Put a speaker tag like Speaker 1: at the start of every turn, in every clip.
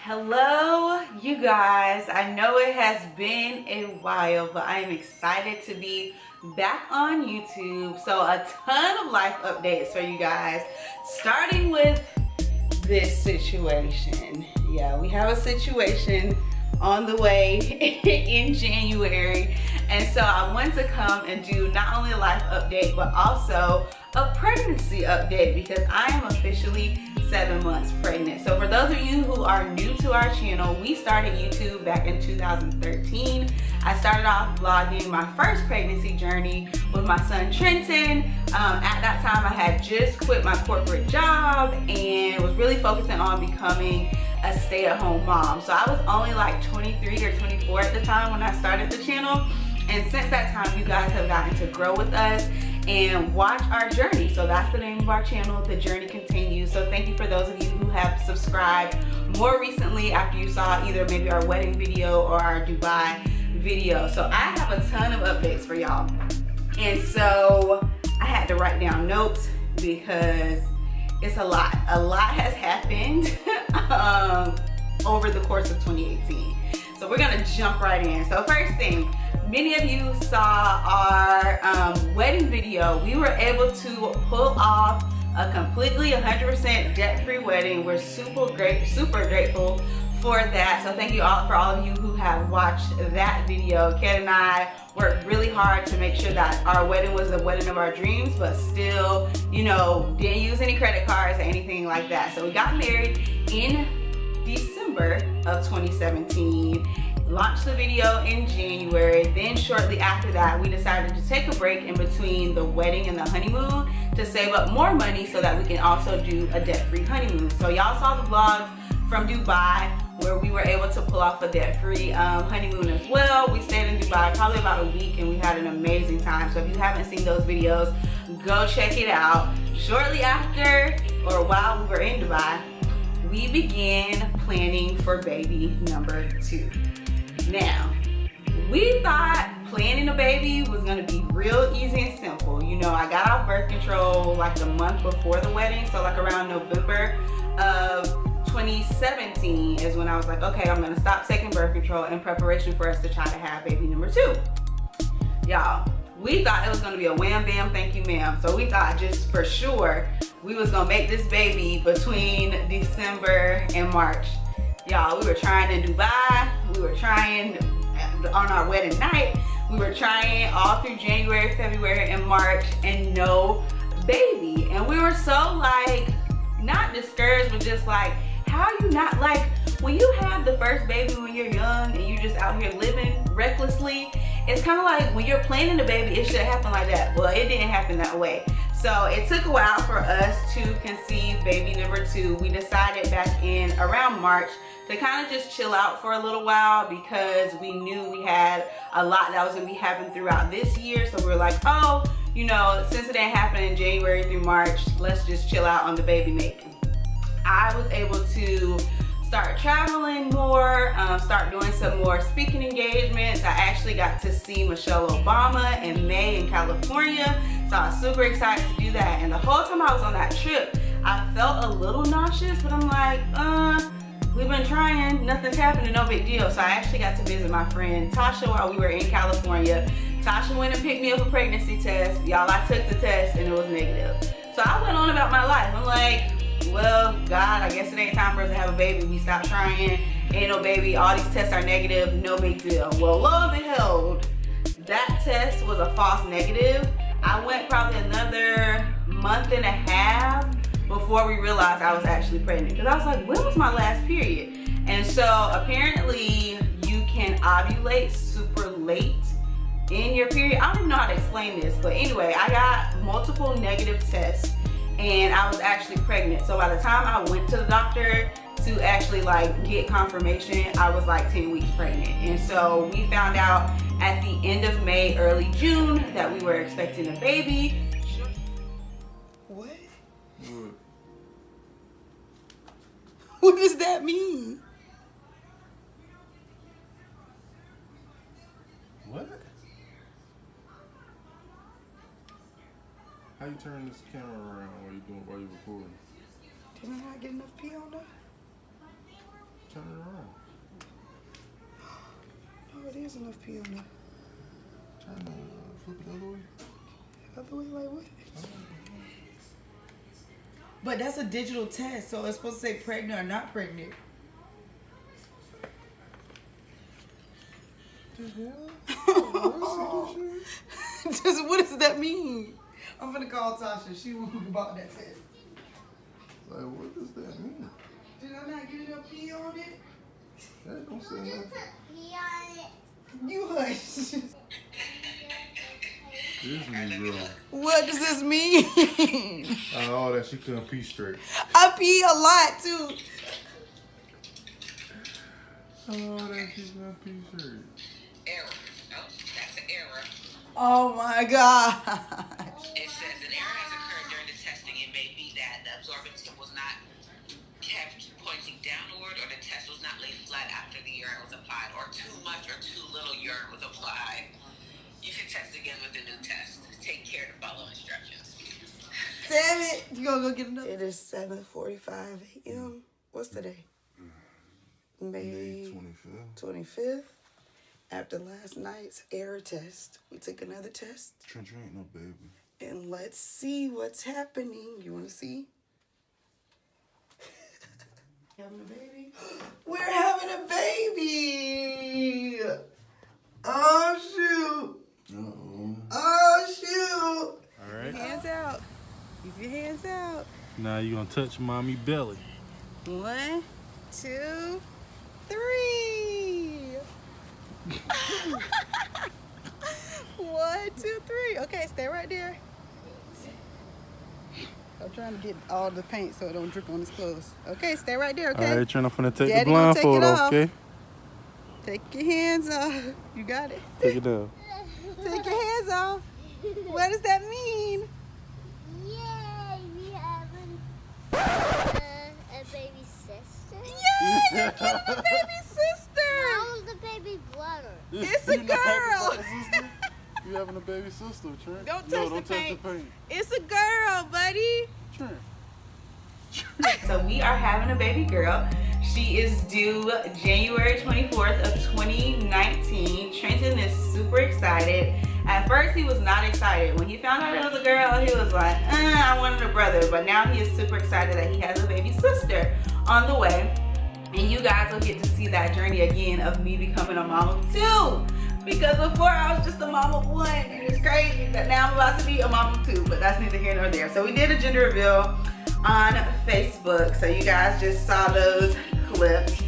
Speaker 1: Hello, you guys. I know it has been a while, but I am excited to be back on YouTube. So a ton of life updates for you guys, starting with this situation. Yeah, we have a situation on the way in January, and so I want to come and do not only a life update but also a pregnancy update because I am officially 7 months pregnant. So for those of you who are new to our channel, we started YouTube back in 2013. I started off vlogging my first pregnancy journey with my son Trenton. At that time I had just quit my corporate job and was really focusing on becoming a stay-at-home mom. So I was only like 23 or 24 at the time when I started the channel, and since that time you guys have gotten to grow with us and watch our journey. So that's the name of our channel, The Journey Continues. So thank you for those of you who have subscribed more recently after you saw either maybe our wedding video or our Dubai video. So I have a ton of updates for y'all, and so I had to write down notes because it's a lot has happened over the course of 2018. So we're gonna jump right in. So first thing, many of you saw our wedding video. We were able to pull off a completely 100% debt-free wedding. We're super grateful for that. So thank you all for all of you who have watched that video. Kat and I worked really hard to make sure that our wedding was the wedding of our dreams, but still, you know, didn't use any credit cards or anything like that. So we got married in December of 2017, launched the video in January. Then shortly after that, we decided to take a break in between the wedding and the honeymoon to save up more money so that we can also do a debt-free honeymoon. So y'all saw the vlogs from Dubai where we were able to pull off a debt-free honeymoon as well. We stayed in Dubai probably about a week and we had an amazing time. So if you haven't seen those videos, go check it out. Shortly after, or while we were in Dubai, we began planning for baby number 2. Now, we thought planning a baby was gonna be real easy and simple. You know, I got off birth control like the month before the wedding, so like around November of 2017 is when I was like, okay, I'm gonna stop taking birth control in preparation for us to try to have baby number 2. Y'all, we thought it was gonna be a wham bam thank you ma'am. So we thought just for sure we was gonna make this baby between December and March. Y'all, we were trying in Dubai, we were trying on our wedding night, we were trying all through January, February, and March, and no baby. And we were so like, not discouraged, but just like, how are you not, like, when you have the first baby when you're young and you're just out here living recklessly, it's kind of like when you're planning a baby, it should happen like that. Well, it didn't happen that way. So it took a while for us to conceive baby number 2. We decided back in around March to kind of just chill out for a little while because we knew we had a lot that was gonna be happening throughout this year. So we were like, oh, you know, since it didn't happen in January through March, let's just chill out on the baby making. I was able to start traveling more, start doing some more speaking engagements. I actually got to see Michelle Obama in May in California, so I was super excited to do that. And the whole time I was on that trip, I felt a little nauseous, but I'm like, we've been trying, nothing's happening, no big deal. So I actually got to visit my friend Tasha while we were in California. Tasha went and picked me up a pregnancy test. Y'all, I took the test and it was negative. So I went on about my life. I'm like, well, God, I guess it ain't time for us to have a baby. We stopped trying, ain't no baby, all these tests are negative, no big deal. Well, lo and behold, that test was a false negative. I went probably another month and a half before we realized I was actually pregnant. Because I was like, when was my last period? And so apparently you can ovulate super late in your period. I don't even know how to explain this, but anyway, I got multiple negative tests and I was actually pregnant. So by the time I went to the doctor to actually like get confirmation, I was like 10 weeks pregnant. And so we found out at the end of May, early June that we were expecting a baby.
Speaker 2: What? What does that mean?
Speaker 3: What? How you turn this camera around while you're recording?
Speaker 2: Didn't I get enough pee on that?
Speaker 3: Turn it
Speaker 2: enough pee on there.
Speaker 3: Trying to flip it the other way.
Speaker 2: Other way, like what? But that's a digital test, so it's supposed to say pregnant or not pregnant. Just what does that mean? I'm gonna call Tasha. She will about that test.
Speaker 3: Like, what does that mean?
Speaker 2: Did I not get enough pee on it?
Speaker 3: That don't say nothing.
Speaker 2: You hush.
Speaker 3: This me, bro.
Speaker 2: What does this mean?
Speaker 3: Oh, that she couldn't pee straight.
Speaker 2: I pee a lot too.
Speaker 3: Oh, that she couldn't pee straight.
Speaker 4: Error. Oh, that's an error.
Speaker 2: Oh my God.
Speaker 4: It says an error has occurred during the testing. It may be that the absorbent tip was not kept pointing downward, or the test was not laid flat after the urine was applied, or too much or too little urine was applied. You can test again with a new test. Take care to follow instructions.
Speaker 2: Damn it. You gonna go get another? It is 7:45 a.m. What's today? May 25th. After last night's error test, we took another test.
Speaker 3: Trench ain't no baby.
Speaker 2: And let's see what's happening. You want to see? Having a baby? We're having a baby! Oh, shoot!
Speaker 3: Uh-oh.
Speaker 2: Oh, shoot!
Speaker 5: All right.
Speaker 2: Hands out. Keep your hands out.
Speaker 5: Now you're going to touch mommy belly.
Speaker 2: 1, 2, 3. 1, 2, 3. Okay, stay right there. I'm trying to get all the paint so it don't drip on his clothes. Okay, stay right there, okay?
Speaker 5: All right, trying to take
Speaker 2: Daddy
Speaker 5: the blindfold
Speaker 2: gonna take it
Speaker 5: off, okay?
Speaker 2: Take your hands off. You got it.
Speaker 5: Take it down.
Speaker 2: Take your hands off. What does that mean?
Speaker 6: Yay, we have a baby sister.
Speaker 2: Yay, you're getting a baby sister.
Speaker 6: How's the baby brother?
Speaker 2: It's a girl.
Speaker 3: You having a baby sister, Trent?
Speaker 2: Don't
Speaker 3: No,
Speaker 2: touch
Speaker 3: don't
Speaker 2: the
Speaker 3: touch
Speaker 2: paint.
Speaker 3: the paint.
Speaker 2: It's a girl, buddy.
Speaker 3: Trent.
Speaker 1: So we are having a baby girl. She is due January 24th of 2019. Trenton is super excited. At first he was not excited. When he found out it was a girl, he was like, I wanted a brother. But now he is super excited that he has a baby sister on the way. And you guys will get to see that journey again of me becoming a mom of 2. Because before I was just a mom of 1. And it's crazy that now I'm about to be a mom of 2. But that's neither here nor there. So we did a gender reveal on Facebook. So you guys just saw those clips.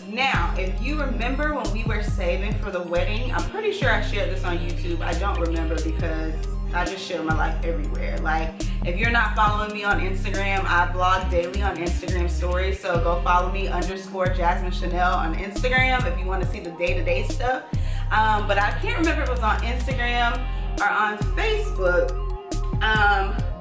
Speaker 1: Now, if you remember when we were saving for the wedding, I'm pretty sure I shared this on YouTube. I don't remember because I just share my life everywhere. Like, if you're not following me on Instagram, I blog daily on Instagram stories. So go follow me _Jasmine Chanel on Instagram if you want to see the day-to-day stuff. But I can't remember if it was on Instagram or on Facebook.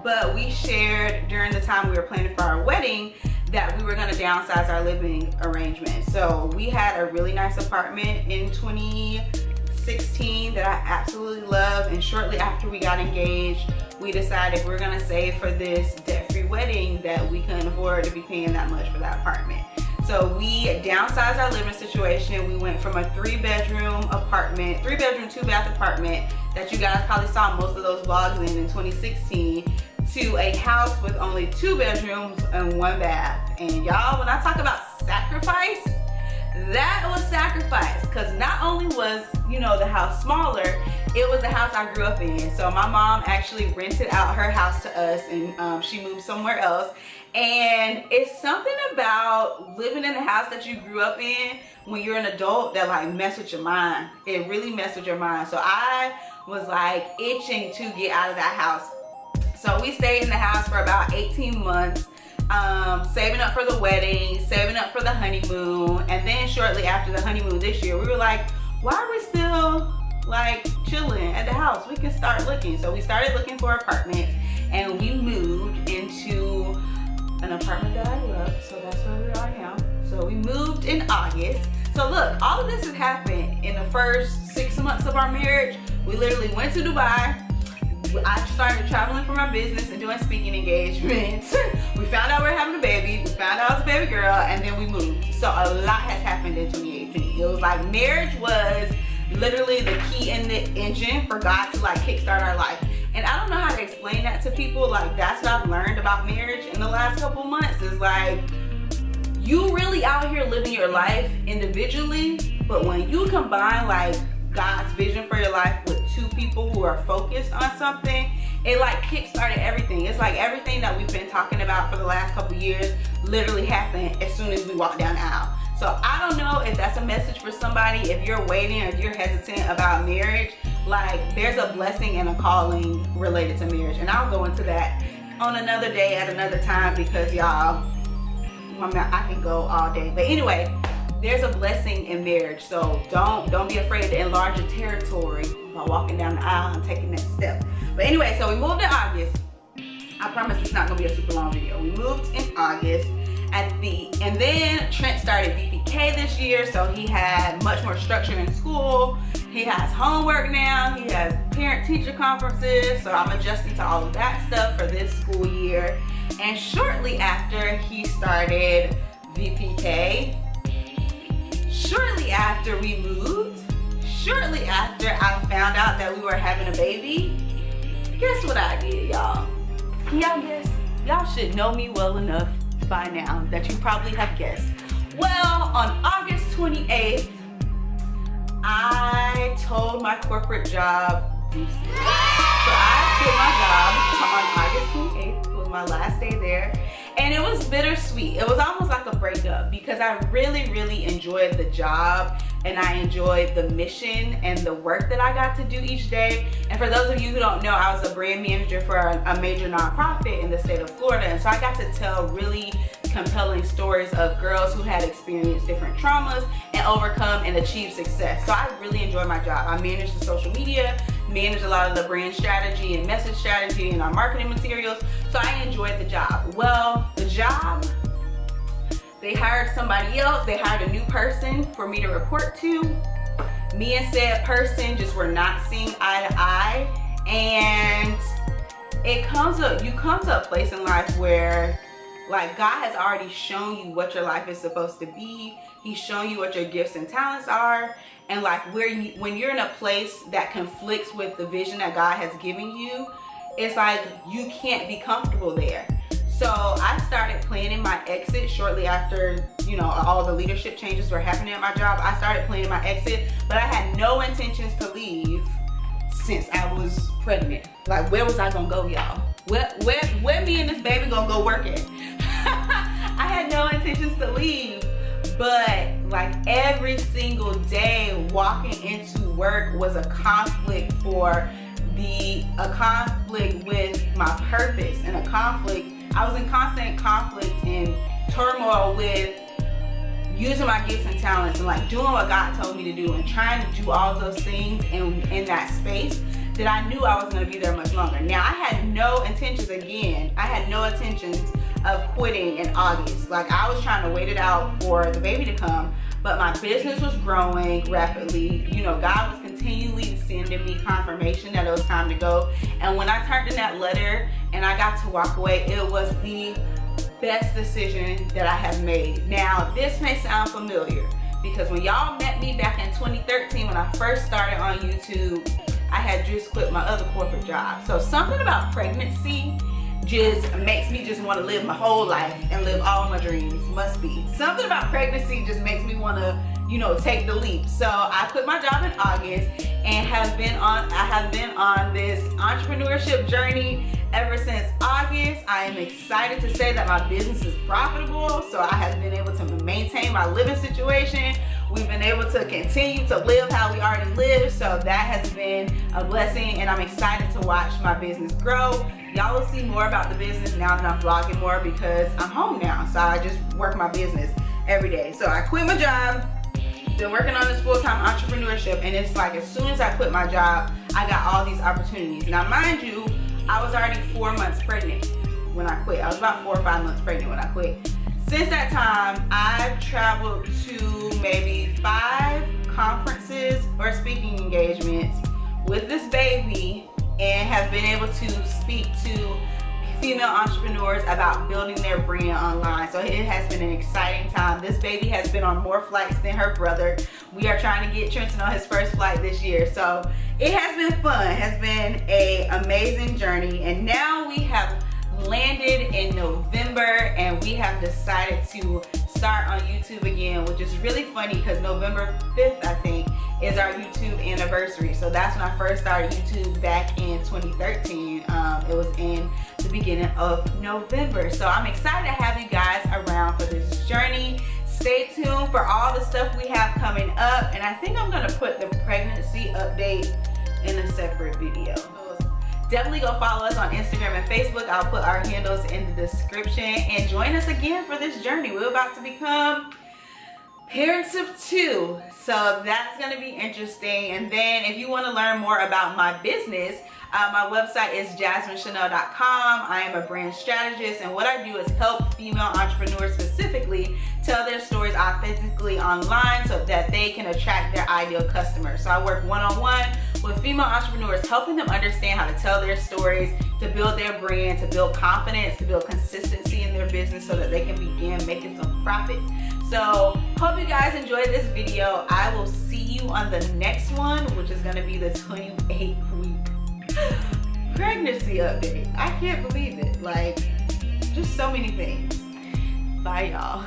Speaker 1: But we shared during the time we were planning for our wedding that we were going to downsize our living arrangement. So we had a really nice apartment in 2016 that I absolutely love, and shortly after we got engaged, we decided we're going to save for this debt-free wedding that we couldn't afford to be paying that much for that apartment. So we downsized our living situation. We went from a 3-bedroom apartment, 3-bedroom, 2-bath apartment that you guys probably saw most of those vlogs in 2016, to a house with only 2 bedrooms and 1 bath. And y'all, when I talk about sacrifice, that was sacrifice, because not only was, you know, the house smaller, it was the house I grew up in. So my mom actually rented out her house to us, and she moved somewhere else. And it's something about living in the house that you grew up in when you're an adult that like mess with your mind. It really messed with your mind. So I was like itching to get out of that house. So we stayed in the house for about 18 months, saving up for the wedding, saving up for the honeymoon. And then shortly after the honeymoon this year, we were like, why are we still like chilling at the house? We can start looking. So we started looking for apartments, and we moved into an apartment that I love. So that's where we are now. So we moved in August. So look, all of this has happened in the first 6 months of our marriage. We literally went to Dubai. I started traveling for my business and doing speaking engagements. We found out we were having a baby. We found out I was a baby girl, and then we moved. So a lot has happened in 2018. It was Like, marriage was literally the key in the engine for God to like kickstart our life. And I don't know how to explain that to people. Like, that's what I've learned about marriage in the last couple months, is like, you really out here living your life individually, but when you combine like God's vision for your life with two people who are focused on something, it like kickstarted everything. It's like everything that we've been talking about for the last couple years literally happened as soon as we walked down the aisle. So I don't know if that's a message for somebody. If you're waiting or if you're hesitant about marriage, like, there's a blessing and a calling related to marriage. And I'll go into that on another day at another time, because y'all, I can go all day. But anyway, there's a blessing in marriage. So don't be afraid to enlarge your territory by walking down the aisle and taking that step. But anyway, so we moved in August. I promise it's not gonna be a super long video. We moved in August and then Trent started VPK this year, so he had much more structure in school. He has homework now, he has parent-teacher conferences, so I'm adjusting to all of that stuff for this school year. And shortly after he started VPK, shortly after we moved, shortly after I found out that we were having a baby, guess what I did, y'all? Can y'all guess? Y'all should know me well enough by now that you probably have guessed. Well, on August 28th, I told my corporate job deuces. So I quit my job on August 28th. It was my last day there. And it was bittersweet. It was almost like a breakup, because I really, really enjoyed the job and I enjoyed the mission and the work that I got to do each day. And for those of you who don't know, I was a brand manager for a major nonprofit in the state of Florida. And so I got to tell really compelling stories of girls who had experienced different traumas and overcome and achieved success. So I really enjoyed my job. I managed the social media, managed a lot of the brand strategy and message strategy and our marketing materials. So I enjoyed the job. Well, the job, they hired somebody else. They hired a new person for me to report to. Me and said person just were not seeing eye to eye. And you come to a place in life where, like, God has already shown you what your life is supposed to be. He's shown you what your gifts and talents are. And like, when you're in a place that conflicts with the vision that God has given you, it's like you can't be comfortable there. So I started planning my exit shortly after, you know, all the leadership changes were happening at my job. I started planning my exit, but I had no intentions to leave since I was pregnant. Like, where was I gonna go, y'all? Where me and this baby gonna go work at? I had no intentions to leave, but like every single day walking into work was a conflict with my purpose, and a conflict. I was in constant conflict and turmoil with using my gifts and talents and like doing what God told me to do and trying to do all those things in that space that I knew I was going to be there much longer. Now, I had no intentions of quitting in August. Like, I was trying to wait it out for the baby to come, but my business was growing rapidly. You know, God was continually sending me confirmation that it was time to go. And when I turned in that letter and I got to walk away, it was the best decision that I have made. Now, this may sound familiar because when y'all met me back in 2013, when I first started on YouTube, I had just quit my other corporate job. So something about pregnancy just makes me just want to live my whole life and live all my dreams. Must be something about pregnancy just makes me want to, you know, take the leap. So I quit my job in August and I have been on this entrepreneurship journey ever since August. I am excited to say that my business is profitable. So I have been able to maintain my living situation. We've been able to continue to live how we already live. So that has been a blessing, and I'm excited to watch my business grow. Y'all will see more about the business now that I'm vlogging more because I'm home now. So I just work my business every day. So I quit my job, been working on this full-time entrepreneurship, and it's like as soon as I quit my job, I got all these opportunities. Now, mind you, I was already 4 months pregnant when I quit. I was about 4 or 5 months pregnant when I quit. Since that time, I've traveled to maybe 5 conferences or speaking engagements with this baby and have been able to speak to female entrepreneurs about building their brand online. So it has been an exciting time. This baby has been on more flights than her brother. We are trying to get Trenton on his first flight this year. So it has been fun. It has been an amazing journey. And now we have landed in November and we have decided to start on YouTube again, which is really funny because November 5th, I think, is our YouTube anniversary. So that's when I first started YouTube back in 2013. It was in the beginning of November. So I'm excited to have you guys around for this journey. Stay tuned for all the stuff we have coming up. And I think I'm gonna put the pregnancy update in a separate video. Definitely go follow us on Instagram and Facebook. I'll put our handles in the description and join us again for this journey. We're about to become parents of 2. So that's gonna be interesting. And then if you wanna learn more about my business, my website is jasminechanel.com. I am a brand strategist, and what I do is help female entrepreneurs specifically tell their stories authentically online so that they can attract their ideal customers. So I work one-on-one with female entrepreneurs, helping them understand how to tell their stories, to build their brand, to build confidence, to build consistency in their business so that they can begin making some profits. So hope you guys enjoyed this video. I will see you on the next one, which is gonna be the 28-week pregnancy update. I can't believe it. Like, just so many things. Bye, y'all.